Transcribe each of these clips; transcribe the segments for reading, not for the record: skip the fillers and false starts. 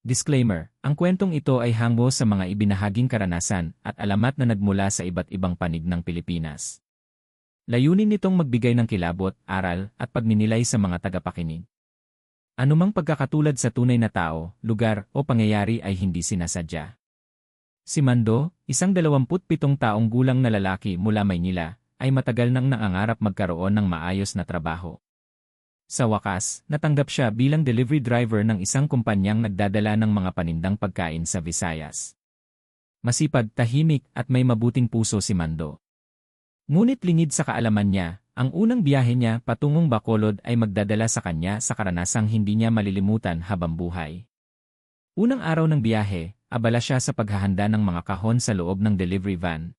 Disclaimer, ang kwentong ito ay hango sa mga ibinahaging karanasan at alamat na nagmula sa iba't ibang panig ng Pilipinas. Layunin nitong magbigay ng kilabot, aral, at pagninilay sa mga tagapakinig. Anumang pagkakatulad sa tunay na tao, lugar, o pangyayari ay hindi sinasadya. Si Mando, isang 27 taong gulang na lalaki mula Maynila, ay matagal nang nangangarap magkaroon ng maayos na trabaho. Sa wakas, natanggap siya bilang delivery driver ng isang kumpanyang nagdadala ng mga panindang pagkain sa Visayas. Masipag, tahimik, at may mabuting puso si Mando. Ngunit lingid sa kaalaman niya, ang unang biyahe niya patungong Bacolod ay magdadala sa kanya sa karanasang hindi niya malilimutan habang buhay. Unang araw ng biyahe, abala siya sa paghahanda ng mga kahon sa loob ng delivery van.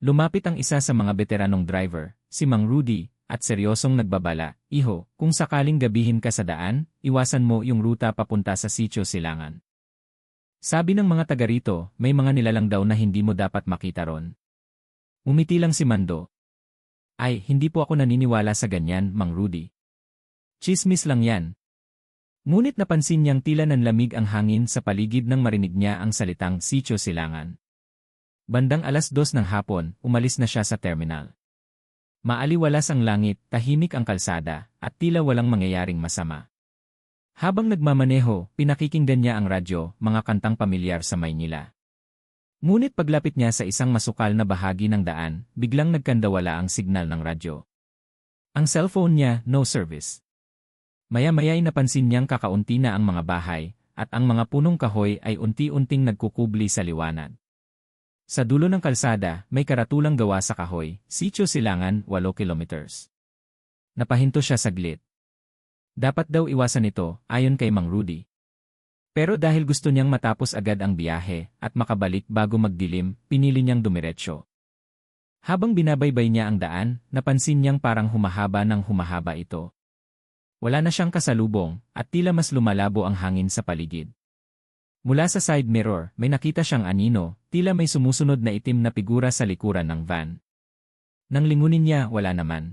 Lumapit ang isa sa mga veteranong driver, si Mang Rudy, at seryosong nagbabala, "Iho, kung sakaling gabihin ka sa daan, iwasan mo yung ruta papunta sa Sitio Silangan. Sabi ng mga taga rito, may mga nilalang daw na hindi mo dapat makita ron." Umiti lang si Mando. "Ay, hindi po ako naniniwala sa ganyan, Mang Rudy. Chismis lang yan." Ngunit napansin niyang tila nanlamig ang hangin sa paligid nang marinig niya ang salitang Sitio Silangan. Bandang 2:00 ng hapon, umalis na siya sa terminal. Maaliwalas ang langit, tahimik ang kalsada, at tila walang mangyayaring masama. Habang nagmamaneho, pinakikinggan niya ang radyo, mga kantang pamilyar sa Maynila. Ngunit paglapit niya sa isang masukal na bahagi ng daan, biglang nagkandawala ang signal ng radyo. Ang cellphone niya, no service. Maya-maya ay napansin niyang kakaunti na ang mga bahay, at ang mga punong kahoy ay unti-unting nagkukubli sa liwanag. Sa dulo ng kalsada, may karatulang gawa sa kahoy, Sitio Silangan, 8 kilometers. Napahinto siya saglit. Dapat daw iwasan ito, ayon kay Mang Rudy. Pero dahil gusto niyang matapos agad ang biyahe at makabalik bago magdilim, pinili niyang dumiretso. Habang binabaybay niya ang daan, napansin niyang parang humahaba ng humahaba ito. Wala na siyang kasalubong, at tila mas lumalabo ang hangin sa paligid. Mula sa side mirror, may nakita siyang anino, tila may sumusunod na itim na figura sa likuran ng van. Nang lingunin niya, wala naman.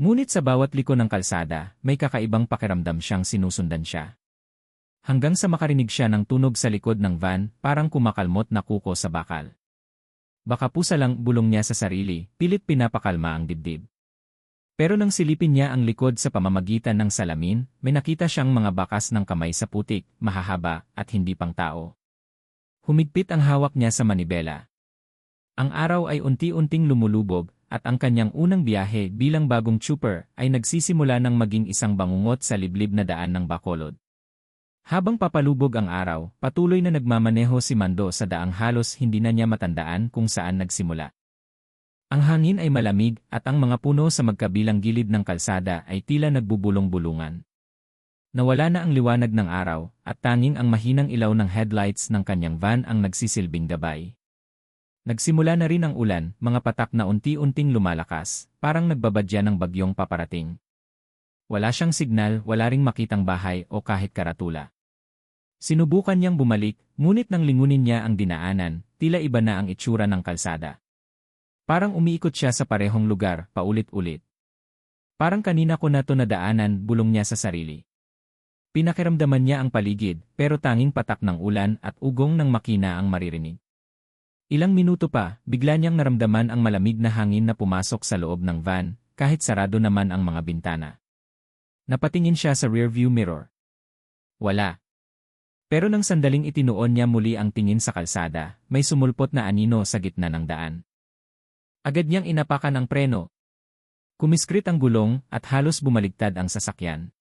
Ngunit sa bawat liko ng kalsada, may kakaibang pakiramdam siyang sinusundan siya. Hanggang sa makarinig siya ng tunog sa likod ng van, parang kumakalmot na kuko sa bakal. Baka pusa lang, bulong niya sa sarili, pilit pinapakalma ang dibdib. Pero nang silipin niya ang likod sa pamamagitan ng salamin, may nakita siyang mga bakas ng kamay sa putik, mahahaba, at hindi pang tao. Humigpit ang hawak niya sa manibela. Ang araw ay unti-unting lumulubog, at ang kanyang unang biyahe bilang bagong trooper ay nagsisimula ng maging isang bangungot sa liblib na daan ng Bacolod. Habang papalubog ang araw, patuloy na nagmamaneho si Mando sa daang halos hindi na niya matandaan kung saan nagsimula. Ang hangin ay malamig at ang mga puno sa magkabilang gilid ng kalsada ay tila nagbubulong-bulungan. Nawala na ang liwanag ng araw at tanging ang mahinang ilaw ng headlights ng kanyang van ang nagsisilbing gabay. Nagsimula na rin ang ulan, mga patak na unti-unting lumalakas, parang nagbabadya ng bagyong paparating. Wala siyang signal, wala ring makitang bahay o kahit karatula. Sinubukan niyang bumalik, ngunit nang lingunin niya ang dinaanan, tila iba na ang itsura ng kalsada. Parang umiikot siya sa parehong lugar, paulit-ulit. Parang kanina ko na to nadaanan, bulong niya sa sarili. Pinakiramdaman niya ang paligid, pero tanging patak ng ulan at ugong ng makina ang maririnig. Ilang minuto pa, bigla niyang naramdaman ang malamig na hangin na pumasok sa loob ng van, kahit sarado naman ang mga bintana. Napatingin siya sa rearview mirror. Wala. Pero nang sandaling itinuon niya muli ang tingin sa kalsada, may sumulpot na anino sa gitna ng daan. Agad niyang inapakan ang preno. Kumiskrit ang gulong at halos bumaligtad ang sasakyan.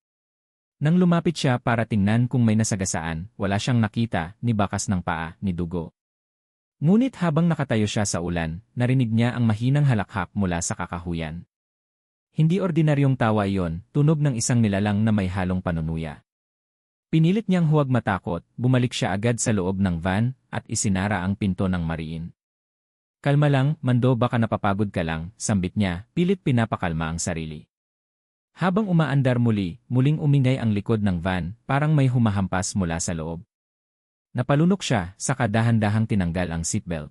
Nang lumapit siya para tingnan kung may nasagasaan, wala siyang nakita, ni bakas ng paa, ni dugo. Ngunit habang nakatayo siya sa ulan, narinig niya ang mahinang halakhak mula sa kakahuyan. Hindi ordinaryong tawa iyon, tunog ng isang nilalang na may halong panunuya. Pinilit niyang huwag matakot, bumalik siya agad sa loob ng van, at isinara ang pinto ng mariin. "Kalma lang, Mando, baka napapagod ka lang," sambit niya, pilit pinapakalma ang sarili. Habang umaandar muling umingay ang likod ng van, parang may humahampas mula sa loob. Napalunok siya, saka dahan-dahang tinanggal ang seatbelt.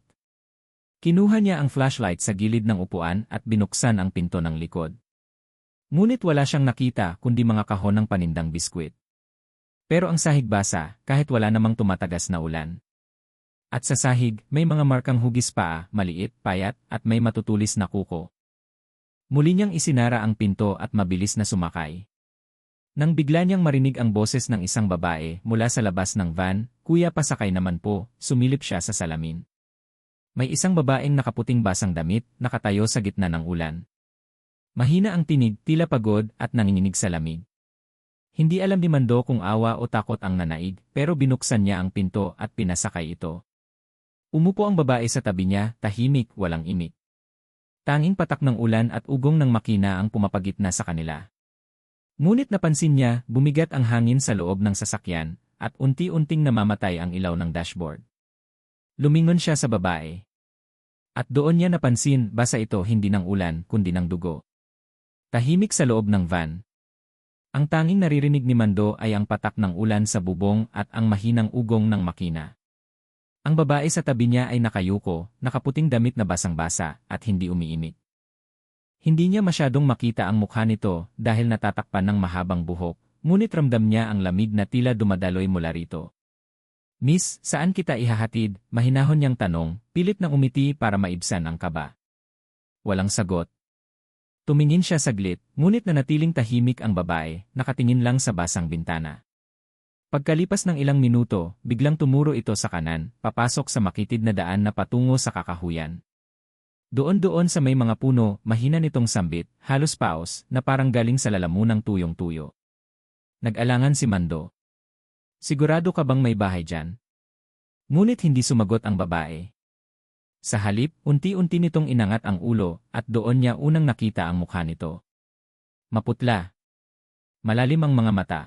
Kinuha niya ang flashlight sa gilid ng upuan at binuksan ang pinto ng likod. Ngunit wala siyang nakita kundi mga kahon ng panindang biskwit. Pero ang sahig basa, kahit wala namang tumatagas na ulan. At sa sahig, may mga markang hugis paa, maliit, payat, at may matutulis na kuko. Muli niyang isinara ang pinto at mabilis na sumakay. Nang bigla niyang marinig ang boses ng isang babae mula sa labas ng van, "Kuya, pasakay naman po," sumilip siya sa salamin. May isang babaeng nakaputing basang damit, nakatayo sa gitna ng ulan. Mahina ang tinig, tila pagod at nanginginig sa lamig. Hindi alam ni Mando kung awa o takot ang nanaig, pero binuksan niya ang pinto at pinasakay ito. Umupo ang babae sa tabi niya, tahimik, walang imik. Tanging patak ng ulan at ugong ng makina ang pumapagitna sa kanila. Ngunit napansin niya, bumigat ang hangin sa loob ng sasakyan, at unti-unting namamatay ang ilaw ng dashboard. Lumingon siya sa babae. At doon niya napansin, basa ito hindi ng ulan, kundi ng dugo. Tahimik sa loob ng van. Ang tanging naririnig ni Mando ay ang patak ng ulan sa bubong at ang mahinang ugong ng makina. Ang babae sa tabi niya ay nakayuko, nakaputing damit na basang-basa, at hindi umiimik. Hindi niya masyadong makita ang mukha nito dahil natatakpan ng mahabang buhok, ngunit ramdam niya ang lamig na tila dumadaloy mula rito. "Miss, saan kita ihahatid?" Mahinahon niyang tanong, pilit na umiti para maibsan ang kaba. Walang sagot. Tumingin siya saglit, ngunit nanatiling tahimik ang babae, nakatingin lang sa basang bintana. Pagkalipas ng ilang minuto, biglang tumuro ito sa kanan, papasok sa makitid na daan na patungo sa kakahuyan. Doon sa may mga puno, mahina nitong sambit, halos paos, na parang galing sa lalamunang tuyong-tuyo. Nag-alangan si Mando. "Sigurado ka bang may bahay dyan?" Ngunit hindi sumagot ang babae. Sa halip, unti-unti nitong inangat ang ulo at doon niya unang nakita ang mukha nito. Maputla. Malalim ang mga mata.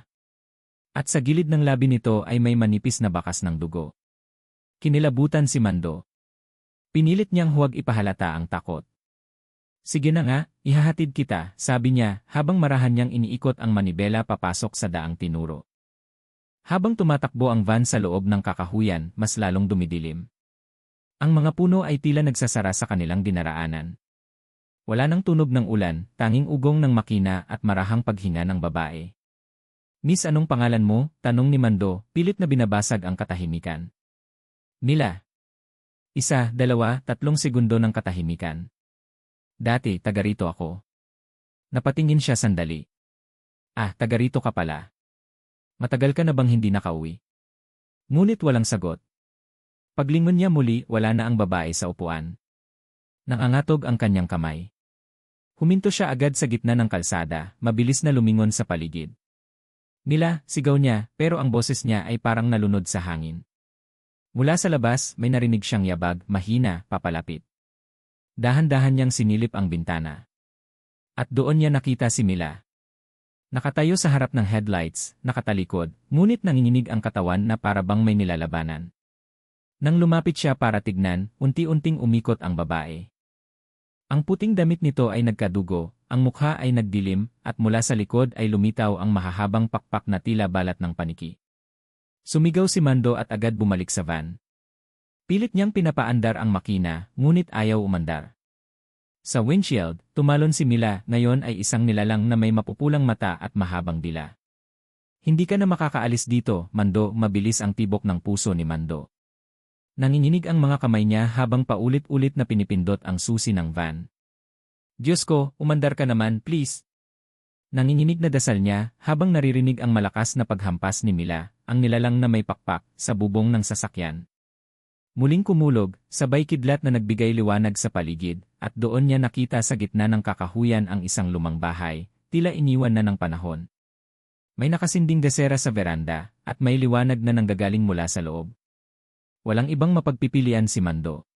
At sa gilid ng labi nito ay may manipis na bakas ng dugo. Kinilabutan si Mando. Pinilit niyang huwag ipahalata ang takot. "Sige na nga, ihahatid kita," sabi niya habang marahan niyang iniikot ang manibela papasok sa daang tinuro. Habang tumatakbo ang van sa loob ng kakahuyan, mas lalong dumidilim. Ang mga puno ay tila nagsasara sa kanilang dinaraanan. Wala nang tunog ng ulan, tanging ugong ng makina at marahang paghinga ng babae. "Miss, anong pangalan mo?" tanong ni Mando, pilit na binabasag ang katahimikan. "Mila." 1, 2, 3 segundo ng katahimikan. "Dati, taga rito ako." Napatingin siya sandali. "Ah, taga rito ka pala. Matagal ka na bang hindi nakauwi?" Ngunit walang sagot. Paglingon niya muli, wala na ang babae sa upuan. Nangangatog ang kanyang kamay. Huminto siya agad sa gitna ng kalsada, mabilis na lumingon sa paligid. "Mila," sigaw niya, pero ang boses niya ay parang nalunod sa hangin. Mula sa labas, may narinig siyang yabag, mahina, papalapit. Dahan-dahan niyang sinilip ang bintana. At doon niya nakita si Mila. Nakatayo sa harap ng headlights, nakatalikod, ngunit nanginginig ang katawan na para bang may nilalabanan. Nang lumapit siya para tignan, unti-unting umikot ang babae. Ang puting damit nito ay nagkadugo, ang mukha ay nagdilim, at mula sa likod ay lumitaw ang mahahabang pakpak na tila balat ng paniki. Sumigaw si Mando at agad bumalik sa van. Pilit niyang pinapaandar ang makina, ngunit ayaw umandar. Sa windshield, tumalon si Mila, ngayon ay isang nilalang na may mapupulang mata at mahabang dila. "Hindi ka na makakaalis dito, Mando," mabilis ang tibok ng puso ni Mando. Nanginginig ang mga kamay niya habang paulit-ulit na pinipindot ang susi ng van. "Diyos ko, umandar ka naman, please." Nanginginig na dasal niya habang naririnig ang malakas na paghampas ni Mila, ang nilalang na may pakpak, sa bubong ng sasakyan. Muling kumulog, sabay kidlat na nagbigay liwanag sa paligid, at doon niya nakita sa gitna ng kakahuyan ang isang lumang bahay, tila iniwan na ng panahon. May nakasinding gasera sa veranda, at may liwanag na nanggagaling mula sa loob. Walang ibang mapagpipilian si Mando.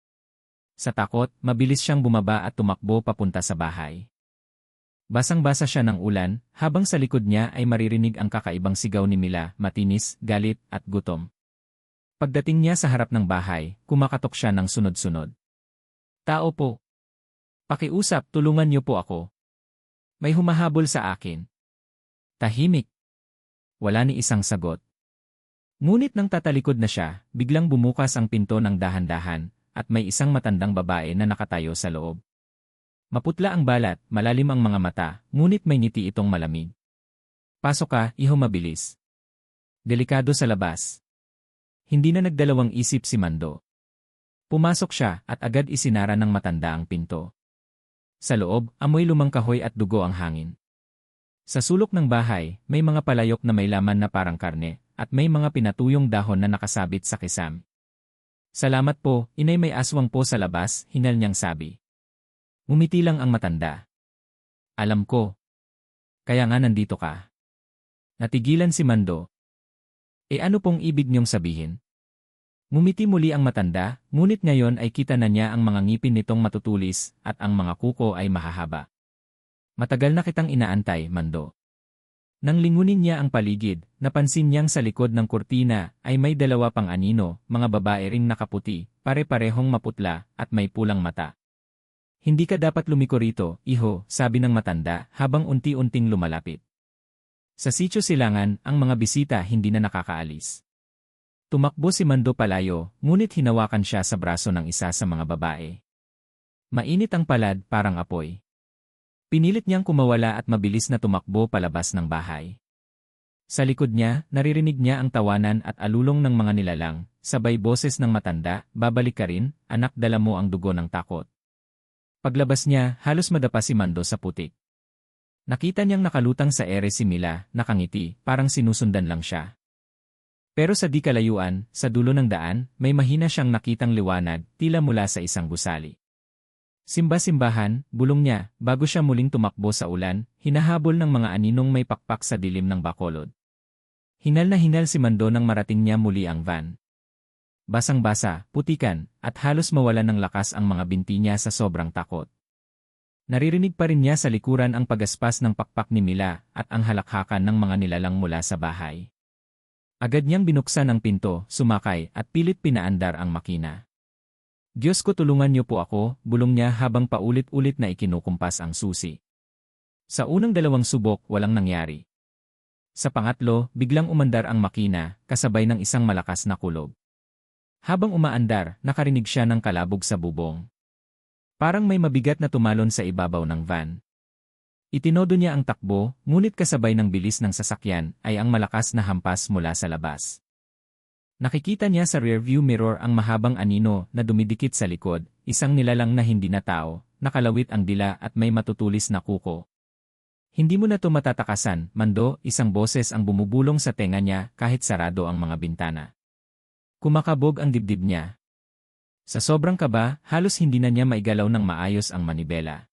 Sa takot, mabilis siyang bumaba at tumakbo papunta sa bahay. Basang-basa siya ng ulan, habang sa likod niya ay maririnig ang kakaibang sigaw ni Mila, matinis, galit, at gutom. Pagdating niya sa harap ng bahay, kumakatok siya ng sunod-sunod. "Tao po. Pakiusap, tulungan niyo po ako. May humahabol sa akin." Tahimik. Wala ni isang sagot. Ngunit nang tatalikod na siya, biglang bumukas ang pinto ng dahan-dahan, at may isang matandang babae na nakatayo sa loob. Maputla ang balat, malalim ang mga mata, ngunit may ngiti itong malamig. "Pasok ka, iho, mabilis." Delikado sa labas. Hindi na nagdalawang isip si Mando. Pumasok siya at agad isinara ng matanda ang pinto. Sa loob, amoy lumang kahoy at dugo ang hangin. Sa sulok ng bahay, may mga palayok na may laman na parang karne, at may mga pinatuyong dahon na nakasabit sa kisam. Salamat po, inay, may aswang po sa labas, hinal niyang sabi. Umiti lang ang matanda. Alam ko. Kaya nga nandito ka. Natigilan si Mando. Ano pong ibig niyong sabihin? Ngumiti muli ang matanda, ngunit ngayon ay kita na niya ang mga ngipin nitong matutulis at ang mga kuko ay mahahaba. Matagal na kitang inaantay, Mando. Nang lingunin niya ang paligid, napansin niyang sa likod ng kurtina ay may dalawa pang anino, mga babae ring nakaputi, pare-parehong maputla at may pulang mata. Hindi ka dapat lumiko rito, iho, sabi ng matanda habang unti-unting lumalapit. Sa sitio Silangan, ang mga bisita hindi na nakakaalis. Tumakbo si Mando palayo, ngunit hinawakan siya sa braso ng isa sa mga babae. Mainit ang palad, parang apoy. Pinilit niyang kumawala at mabilis na tumakbo palabas ng bahay. Sa likod niya, naririnig niya ang tawanan at alulong ng mga nilalang, sabay boses ng matanda, babalik ka rin, anak, dala mo ang dugo ng takot. Paglabas niya, halos madapa si Mando sa putik. Nakita niyang nakalutang sa ere si Mila, nakangiti, parang sinusundan lang siya. Pero sa di kalayuan, sa dulo ng daan, may mahina siyang nakitang liwanag, tila mula sa isang gusali. Simba-simbahan, bulong niya, bago siya muling tumakbo sa ulan, hinahabol ng mga aninong may pakpak sa dilim ng bakolod. Hinal na hinal si Mando nang marating niya muli ang van. Basang-basa, putikan, at halos mawalan ng lakas ang mga binti niya sa sobrang takot. Naririnig pa rin niya sa likuran ang pagaspas ng pakpak ni Mila at ang halakhakan ng mga nilalang mula sa bahay. Agad niyang binuksan ang pinto, sumakay at pilit pinaandar ang makina. Diyos ko, tulungan niyo po ako, bulong niya habang paulit-ulit na ikinukumpas ang susi. Sa unang dalawang subok, walang nangyari. Sa pangatlo, biglang umandar ang makina, kasabay ng isang malakas na kulog. Habang umaandar, nakarinig siya ng kalabog sa bubong. Parang may mabigat na tumalon sa ibabaw ng van. Itinodo niya ang takbo, ngunit kasabay ng bilis ng sasakyan ay ang malakas na hampas mula sa labas. Nakikita niya sa rearview mirror ang mahabang anino na dumidikit sa likod, isang nilalang na hindi na tao, nakalawit ang dila at may matutulis na kuko. Hindi mo na to matatakasan, Mando, isang boses ang bumubulong sa tenga niya kahit sarado ang mga bintana. Kumakabog ang dibdib niya. Sa sobrang kaba, halos hindi na niya maigalaw ng maayos ang manibela.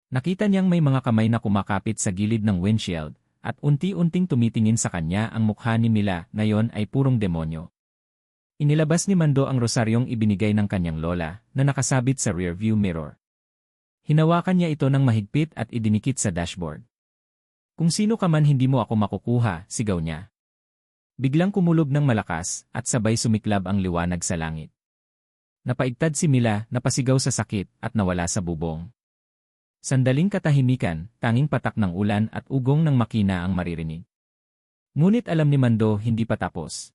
Nakita niyang may mga kamay na kumakapit sa gilid ng windshield, at unti-unting tumitingin sa kanya ang mukha ni Mila, ngayon ay purong demonyo. Inilabas ni Mando ang rosaryong ibinigay ng kanyang lola, na nakasabit sa rearview mirror. Hinawakan niya ito ng mahigpit at idinikit sa dashboard. Kung sino ka man hindi mo ako makukuha, sigaw niya. Biglang kumulob ng malakas, at sabay sumiklab ang liwanag sa langit. Napaigtad si Mila, napasigaw sa sakit, at nawala sa bubong. Sandaling katahimikan, tanging patak ng ulan at ugong ng makina ang maririnig. Ngunit alam ni Mando hindi pa tapos.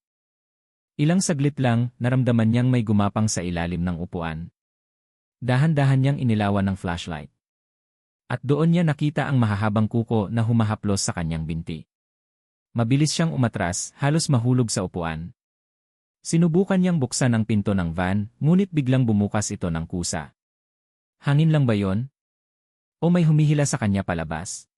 Ilang saglit lang, naramdaman niyang may gumapang sa ilalim ng upuan. Dahan-dahan niyang inilawan ng flashlight. At doon niya nakita ang mahahabang kuko na humahaplos sa kanyang binti. Mabilis siyang umatras, halos mahulog sa upuan. Sinubukan niyang buksan ang pinto ng van, ngunit biglang bumukas ito ng kusa. Hangin lang ba yon? O may humihila sa kanya palabas?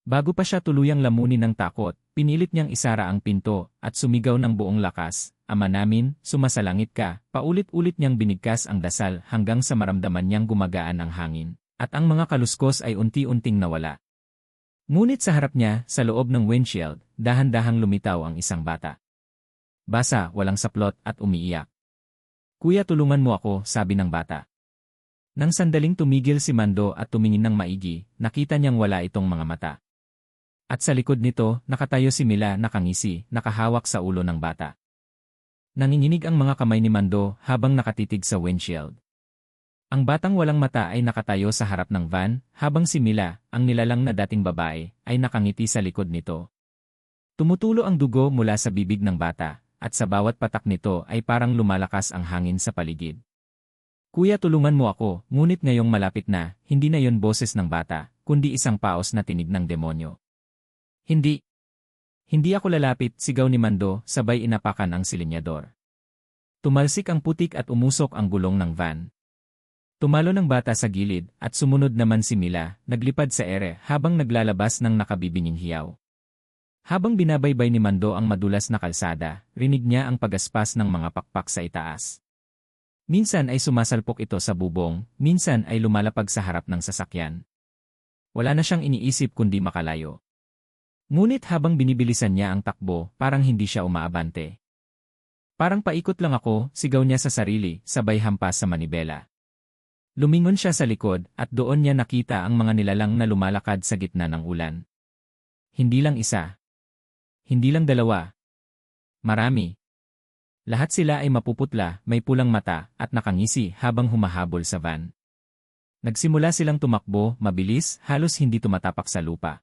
Bago pa siya tuluyang lamunin ng takot, pinilit niyang isara ang pinto at sumigaw ng buong lakas, Ama namin, sumasalangit ka. Paulit-ulit niyang binigkas ang dasal hanggang sa maramdaman niyang gumagaan ang hangin, at ang mga kaluskos ay unti-unting nawala. Ngunit sa harap niya, sa loob ng windshield, dahan-dahang lumitaw ang isang bata. Basa, walang saplot at umiiyak. Kuya, tulungan mo ako, sabi ng bata. Nang sandaling tumigil si Mando at tumingin ng maigi, nakita niyang wala itong mga mata. At sa likod nito, nakatayo si Mila nakangisi, nakahawak sa ulo ng bata. Nanginginig ang mga kamay ni Mando habang nakatitig sa windshield. Ang batang walang mata ay nakatayo sa harap ng van, habang si Mila, ang nilalang na dating babae, ay nakangiti sa likod nito. Tumutulo ang dugo mula sa bibig ng bata, at sa bawat patak nito ay parang lumalakas ang hangin sa paligid. Kuya, tulungan mo ako, ngunit ngayong malapit na, hindi na yon boses ng bata, kundi isang paos na tinig ng demonyo. Hindi. Hindi ako lalapit, sigaw ni Mando, sabay inapakan ang silinyador. Tumalsik ang putik at umusok ang gulong ng van. Tumalo ng bata sa gilid at sumunod naman si Mila, naglipad sa ere habang naglalabas ng nakabibinging hiyaw. Habang binabaybay ni Mando ang madulas na kalsada, rinig niya ang pagaspas ng mga pakpak sa itaas. Minsan ay sumasalpok ito sa bubong, minsan ay lumalapag sa harap ng sasakyan. Wala na siyang iniisip kundi makalayo. Ngunit habang binibilisan niya ang takbo, parang hindi siya umaabante. Parang paikot lang ako, sigaw niya sa sarili, sabay hampas sa manibela. Lumingon siya sa likod at doon niya nakita ang mga nilalang na lumalakad sa gitna ng ulan. Hindi lang isa. Hindi lang dalawa. Marami. Lahat sila ay mapuputla, may pulang mata, at nakangisi habang humahabol sa van. Nagsimula silang tumakbo, mabilis, halos hindi tumatapak sa lupa.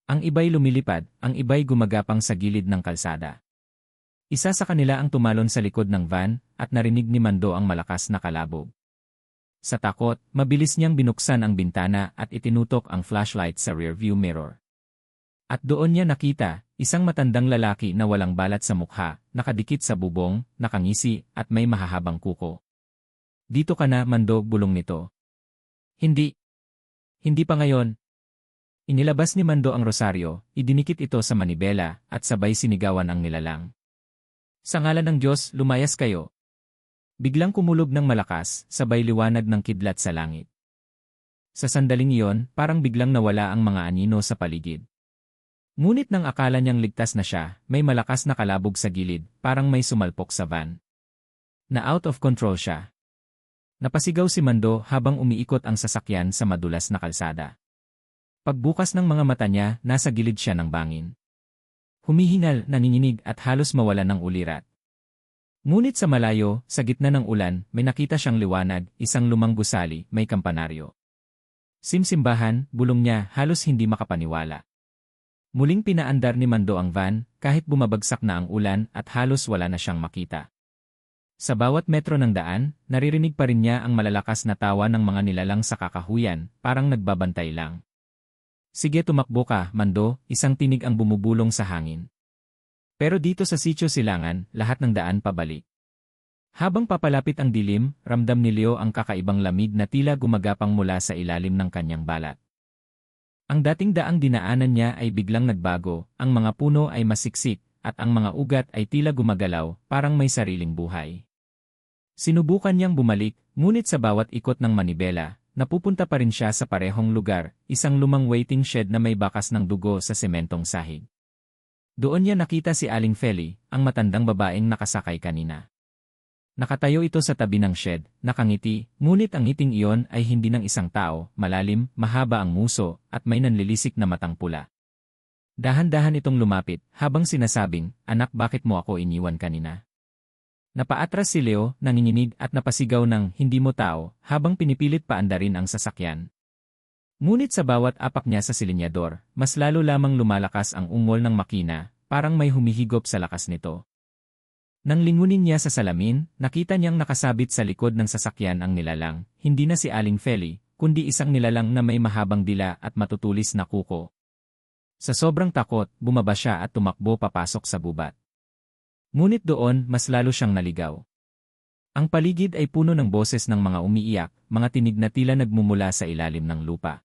Ang iba'y lumilipad, ang iba'y gumagapang sa gilid ng kalsada. Isa sa kanila ang tumalon sa likod ng van, at narinig ni Mando ang malakas na kalabog. Sa takot, mabilis niyang binuksan ang bintana at itinutok ang flashlight sa rearview mirror. At doon niya nakita, isang matandang lalaki na walang balat sa mukha, nakadikit sa bubong, nakangisi, at may mahahabang kuko. Dito ka na, Mando, bulong nito. Hindi. Hindi pa ngayon. Inilabas ni Mando ang rosaryo, idinikit ito sa manibela, at sabay sinigawan ang nilalang. Sa ngalan ng Diyos, lumayas kayo. Biglang kumulob ng malakas, sabay liwanag ng kidlat sa langit. Sa sandaling iyon, parang biglang nawala ang mga anino sa paligid. Ngunit nang akala niyang ligtas na siya, may malakas na kalabog sa gilid, parang may sumalpok sa van. Na out of control siya. Napasigaw si Mando habang umiikot ang sasakyan sa madulas na kalsada. Pagbukas ng mga mata niya, nasa gilid siya ng bangin. Humihingal, nanginginig at halos mawala ng ulirat. Ngunit sa malayo, sa gitna ng ulan, may nakita siyang liwanag, isang lumang gusali, may kampanaryo. Simsimbahan, bulong niya, halos hindi makapaniwala. Muling pinaandar ni Mando ang van, kahit bumabagsak na ang ulan at halos wala na siyang makita. Sa bawat metro ng daan, naririnig pa rin niya ang malalakas na tawa ng mga nilalang sa kakahuyan, parang nagbabantay lang. Sige, tumakbo ka, Mando, isang tinig ang bumubulong sa hangin. Pero dito sa Sitio Silangan, lahat ng daan pabalik. Habang papalapit ang dilim, ramdam ni Leo ang kakaibang lamig na tila gumagapang mula sa ilalim ng kanyang balat. Ang dating daang dinaanan niya ay biglang nagbago, ang mga puno ay masiksik, at ang mga ugat ay tila gumagalaw, parang may sariling buhay. Sinubukan niyang bumalik, ngunit sa bawat ikot ng manibela, napupunta pa rin siya sa parehong lugar, isang lumang waiting shed na may bakas ng dugo sa sementong sahig. Doon niya nakita si Aling Feli, ang matandang babaeng nakasakay kanina. Nakatayo ito sa tabi ng shed, nakangiti, ngunit ang ngiting iyon ay hindi ng isang tao, malalim, mahaba ang nguso, at may nanlilisik na matang pula. Dahan-dahan itong lumapit, habang sinasabing, "Anak, bakit mo ako iniwan kanina?" Napaatras si Leo, nanginginig at napasigaw ng, "Hindi mo tao," habang pinipilit paandarin ang sasakyan. Ngunit sa bawat apak niya sa silinyador, mas lalo lamang lumalakas ang ungol ng makina, parang may humihigop sa lakas nito. Nang lingunin niya sa salamin, nakita niyang nakasabit sa likod ng sasakyan ang nilalang, hindi na si Aling Feli, kundi isang nilalang na may mahabang dila at matutulis na kuko. Sa sobrang takot, bumaba siya at tumakbo papasok sa gubat. Ngunit doon, mas lalo siyang naligaw. Ang paligid ay puno ng boses ng mga umiiyak, mga tinig na tila nagmumula sa ilalim ng lupa.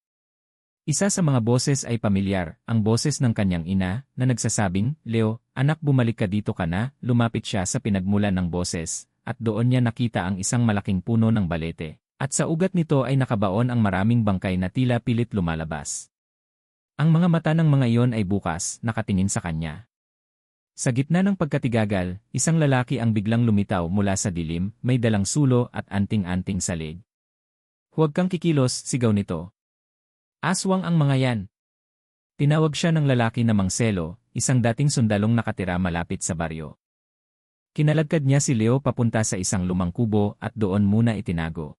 Isa sa mga boses ay pamilyar, ang boses ng kanyang ina, na nagsasabing, "Leo, anak, bumalik ka, dito ka na." Lumapit siya sa pinagmulan ng boses, at doon niya nakita ang isang malaking puno ng balete, at sa ugat nito ay nakabaon ang maraming bangkay na tila pilit lumalabas. Ang mga mata ng mga iyon ay bukas, nakatingin sa kanya. Sa gitna ng pagkatigagal, isang lalaki ang biglang lumitaw mula sa dilim, may dalang sulo at anting-anting salig. "Huwag kang kikilos," sigaw nito. "Aswang ang mga yan." Tinawag siya ng lalaki na Mangselo, isang dating sundalong nakatira malapit sa baryo. Kinaladkad niya si Leo papunta sa isang lumang kubo at doon muna itinago.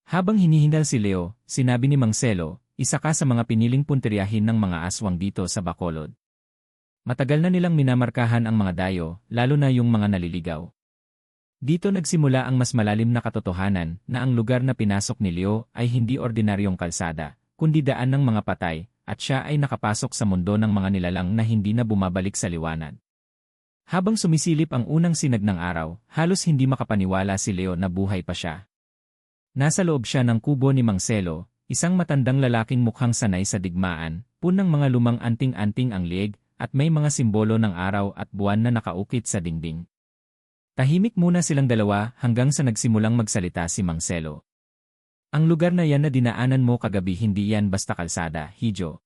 Habang hinihindal si Leo, sinabi ni Mangselo, "Isa ka sa mga piniling punteriyahin ng mga aswang dito sa Bacolod. Matagal na nilang minamarkahan ang mga dayo, lalo na yung mga naliligaw." Dito nagsimula ang mas malalim na katotohanan na ang lugar na pinasok ni Leo ay hindi ordinaryong kalsada, kundi daan ng mga patay, at siya ay nakapasok sa mundo ng mga nilalang na hindi na bumabalik sa liwanag. Habang sumisilip ang unang sinag ng araw, halos hindi makapaniwala si Leo na buhay pa siya. Nasa loob siya ng kubo ni Mang Selo, isang matandang lalaking mukhang sanay sa digmaan, punang mga lumang anting-anting ang liig, at may mga simbolo ng araw at buwan na nakaukit sa dingding. Tahimik muna silang dalawa hanggang sa nagsimulang magsalita si Mang Selo. Ang lugar na yan na dinaanan mo kagabi hindi yan basta kalsada, Hijo.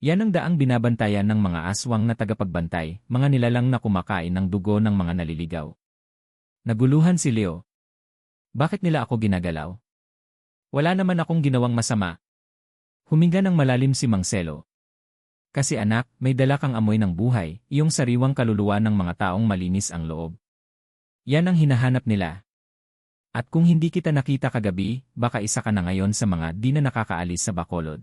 Yan ang daang binabantayan ng mga aswang na tagapagbantay, mga nilalang na kumakain ng dugo ng mga naliligaw. Naguluhan si Leo. Bakit nila ako ginagalaw? Wala naman akong ginawang masama. Huminga ng malalim si Mang Selo. Kasi anak, may dala kang amoy ng buhay, iyong sariwang kaluluwa ng mga taong malinis ang loob. Yan ang hinahanap nila. At kung hindi kita nakita kagabi, baka isa ka na ngayon sa mga di na nakakaalis sa Bacolod.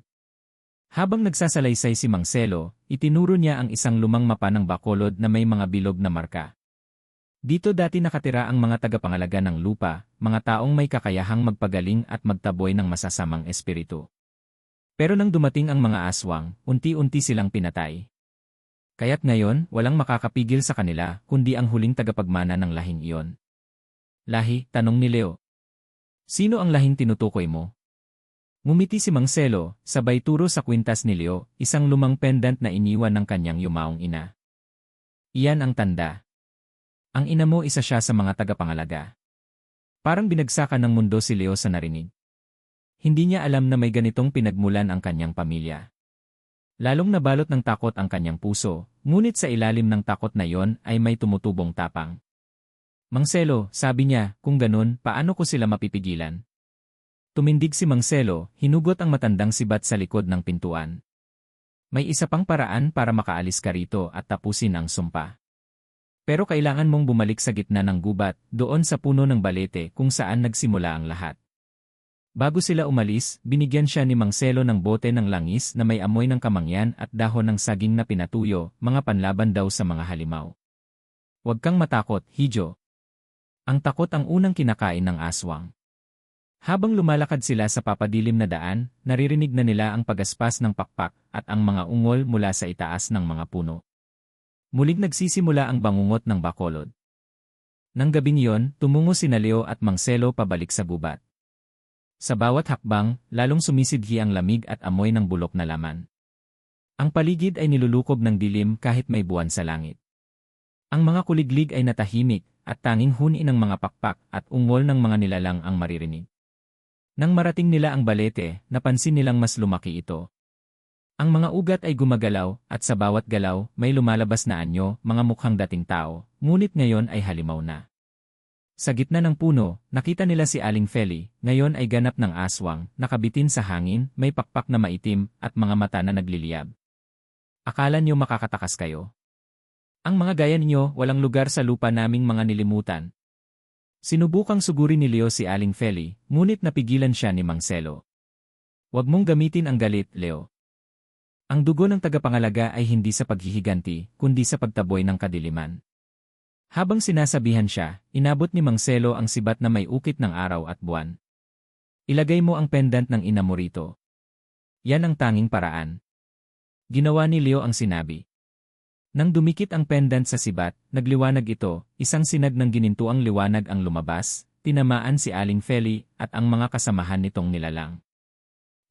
Habang nagsasalaysay si Mang Selo, itinuro niya ang isang lumang mapa ng Bacolod na may mga bilog na marka. Dito dati nakatira ang mga tagapangalaga ng lupa, mga taong may kakayahang magpagaling at magtaboy ng masasamang espiritu. Pero nang dumating ang mga aswang, unti-unti silang pinatay. Kaya't ngayon, walang makakapigil sa kanila, kundi ang huling tagapagmana ng lahing iyon. Lahi, tanong ni Leo. Sino ang lahing tinutukoy mo? Ngumiti si Mang Selo, sabay turo sa kwintas ni Leo, isang lumang pendant na iniwan ng kanyang yumaong ina. Iyan ang tanda. Ang ina mo isa siya sa mga tagapangalaga. Parang binagsakan ng mundo si Leo sa narinig. Hindi niya alam na may ganitong pinagmulan ang kanyang pamilya. Lalong nabalot ng takot ang kanyang puso, ngunit sa ilalim ng takot na yon ay may tumutubong tapang. Mang Selo, sabi niya, kung ganun, paano ko sila mapipigilan? Tumindig si Mang Selo, hinugot ang matandang sibat sa likod ng pintuan. May isa pang paraan para makaalis ka rito at tapusin ang sumpa. Pero kailangan mong bumalik sa gitna ng gubat, doon sa puno ng balete kung saan nagsimula ang lahat. Bago sila umalis, binigyan siya ni Mang Selo ng bote ng langis na may amoy ng kamangyan at dahon ng saging na pinatuyo, mga panlaban daw sa mga halimaw. Huwag kang matakot, Hijo. Ang takot ang unang kinakain ng aswang. Habang lumalakad sila sa papadilim na daan, naririnig na nila ang pagaspas ng pakpak at ang mga ungol mula sa itaas ng mga puno. Muling nagsisimula ang bangungot ng Bacolod. Nang gabing iyon, tumungo sina Leo at Mang Selo pabalik sa gubat. Sa bawat hakbang, lalong sumisidhi ang lamig at amoy ng bulok na laman. Ang paligid ay nilulukob ng dilim kahit may buwan sa langit. Ang mga kuliglig ay natahimik, at tanging huni ng mga pakpak at ungol ng mga nilalang ang maririnig. Nang marating nila ang balete, napansin nilang mas lumaki ito. Ang mga ugat ay gumagalaw, at sa bawat galaw, may lumalabas na anyo, mga mukhang dating tao, ngunit ngayon ay halimaw na. Sa gitna ng puno, nakita nila si Aling Feli, ngayon ay ganap ng aswang, nakabitin sa hangin, may pakpak na maitim, at mga mata na nagliliyab. Akala niyo makakatakas kayo? Ang mga gaya ninyo, walang lugar sa lupa naming mga nilimutan. Sinubukang sugurin ni Leo si Aling Feli, ngunit napigilan siya ni Mang Selo. Huwag mong gamitin ang galit, Leo. Ang dugo ng tagapangalaga ay hindi sa paghihiganti, kundi sa pagtaboy ng kadiliman. Habang sinasabihan siya, inabot ni Mang Selo ang sibat na may ukit ng araw at buwan. Ilagay mo ang pendant ng ina mo rito. Yan ang tanging paraan. Ginawa ni Leo ang sinabi. Nang dumikit ang pendant sa sibat, nagliwanag ito, isang sinag ng ginintuang liwanag ang lumabas, tinamaan si Aling Feli at ang mga kasamahan nitong nilalang.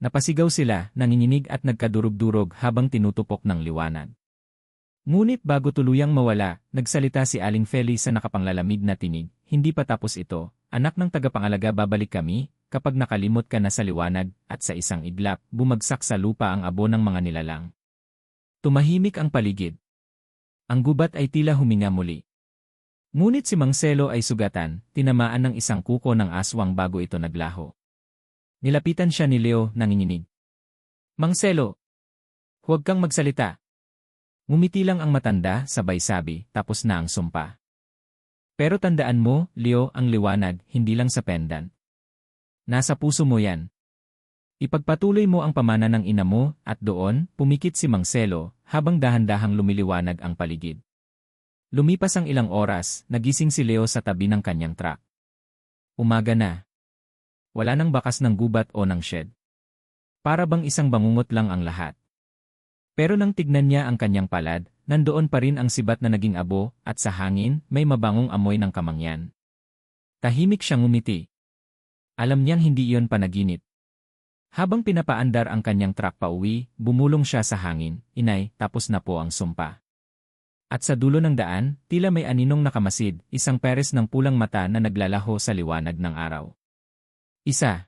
Napasigaw sila, nanginginig at nagkadurog-durog habang tinutupok ng liwanag. Ngunit bago tuluyang mawala, nagsalita si Aling Feli sa nakapanglalamig na tinig, hindi pa tapos ito, anak ng tagapangalaga babalik kami, kapag nakalimot ka na sa liwanag, at sa isang iglap, bumagsak sa lupa ang abo ng mga nilalang. Tumahimik ang paligid. Ang gubat ay tila huminga muli. Ngunit si Mang Selo ay sugatan, tinamaan ng isang kuko ng aswang bago ito naglaho. Nilapitan siya ni Leo, nanginginig. Mang Selo! Huwag kang magsalita. Ngumiti lang ang matanda, sabay sabi, tapos na ang sumpa. Pero tandaan mo, Leo, ang liwanag, hindi lang sa pendant. Nasa puso mo yan. Ipagpatuloy mo ang pamana ng ina mo, at doon, pumikit si Mang Selo, habang dahan-dahang lumiliwanag ang paligid. Lumipas ang ilang oras, nagising si Leo sa tabi ng kanyang truck. Umaga na. Wala nang bakas ng gubat o ng shed. Para bang isang bangungot lang ang lahat. Pero nang tignan niya ang kanyang palad, nandoon pa rin ang sibat na naging abo, at sa hangin, may mabangong amoy ng kamangyan. Tahimik siyang ngumiti. Alam niyang hindi iyon panaginip. Habang pinapaandar ang kanyang truck pauwi, bumulong siya sa hangin, "Inay, tapos na po ang sumpa." At sa dulo ng daan, tila may aninong nakamasid, isang peres ng pulang mata na naglalaho sa liwanag ng araw. Isa,